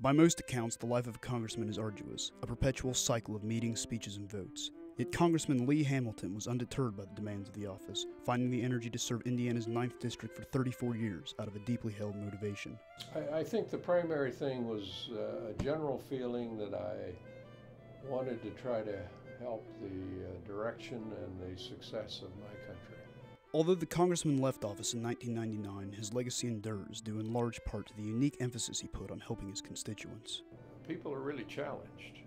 By most accounts, the life of a congressman is arduous, a perpetual cycle of meetings, speeches, and votes. Yet Congressman Lee Hamilton was undeterred by the demands of the office, finding the energy to serve Indiana's 9th District for 34 years out of a deeply held motivation. I think the primary thing was a general feeling that I wanted to try to help the direction and the success of my country. Although the congressman left office in 1999, his legacy endures due in large part to the unique emphasis he put on helping his constituents. People are really challenged.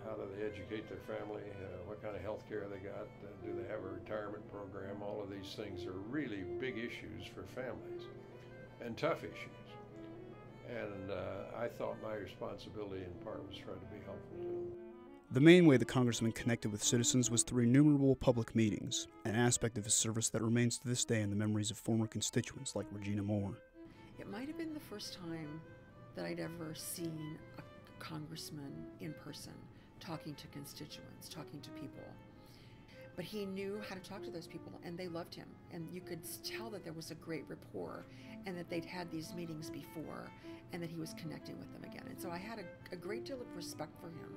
How do they educate their family? What kind of health care they got? Do they have a retirement program? All of these things are really big issues for families and tough issues. And I thought my responsibility in part was trying to be helpful to them. The main way the congressman connected with citizens was through innumerable public meetings, an aspect of his service that remains to this day in the memories of former constituents like Regina Moore. It might have been the first time that I'd ever seen a congressman in person, talking to constituents, talking to people. But he knew how to talk to those people, and they loved him. And you could tell that there was a great rapport, and that they'd had these meetings before, and that he was connecting with them again. And so I had a great deal of respect for him.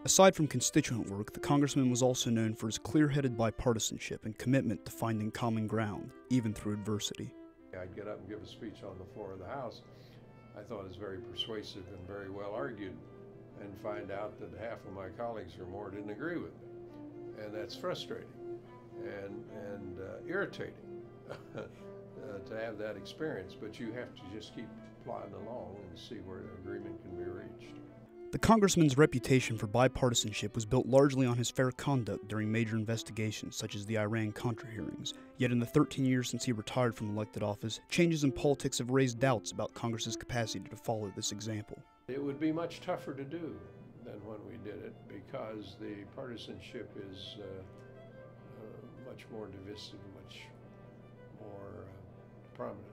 Aside from constituent work, the congressman was also known for his clear-headed bipartisanship and commitment to finding common ground, even through adversity. I'd get up and give a speech on the floor of the House. I thought it was very persuasive and very well argued, and find out that half of my colleagues or more didn't agree with me. And that's frustrating and irritating to have that experience, but you have to just keep plodding along and see where an agreement can be reached. The congressman's reputation for bipartisanship was built largely on his fair conduct during major investigations such as the Iran-Contra hearings. Yet in the 13 years since he retired from elected office, changes in politics have raised doubts about Congress's capacity to follow this example. It would be much tougher to do than when we did it because the partisanship is much more divisive, much more prominent.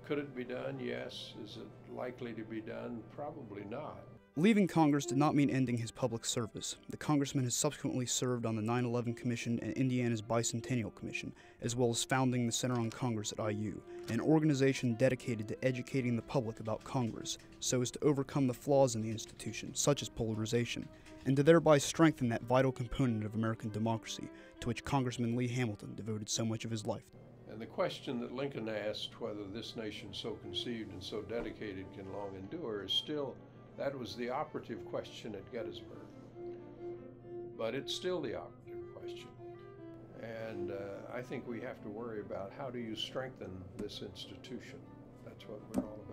Could it be done? Yes. Is it likely to be done? Probably not. Leaving Congress did not mean ending his public service. The congressman has subsequently served on the 9/11 Commission and Indiana's Bicentennial Commission, as well as founding the Center on Congress at IU, an organization dedicated to educating the public about Congress so as to overcome the flaws in the institution, such as polarization, and to thereby strengthen that vital component of American democracy to which Congressman Lee Hamilton devoted so much of his life. And the question that Lincoln asked, whether this nation so conceived and so dedicated can long endure, is still, that was the operative question at Gettysburg. But it's still the operative question. And I think we have to worry about how do you strengthen this institution. That's what we're all about.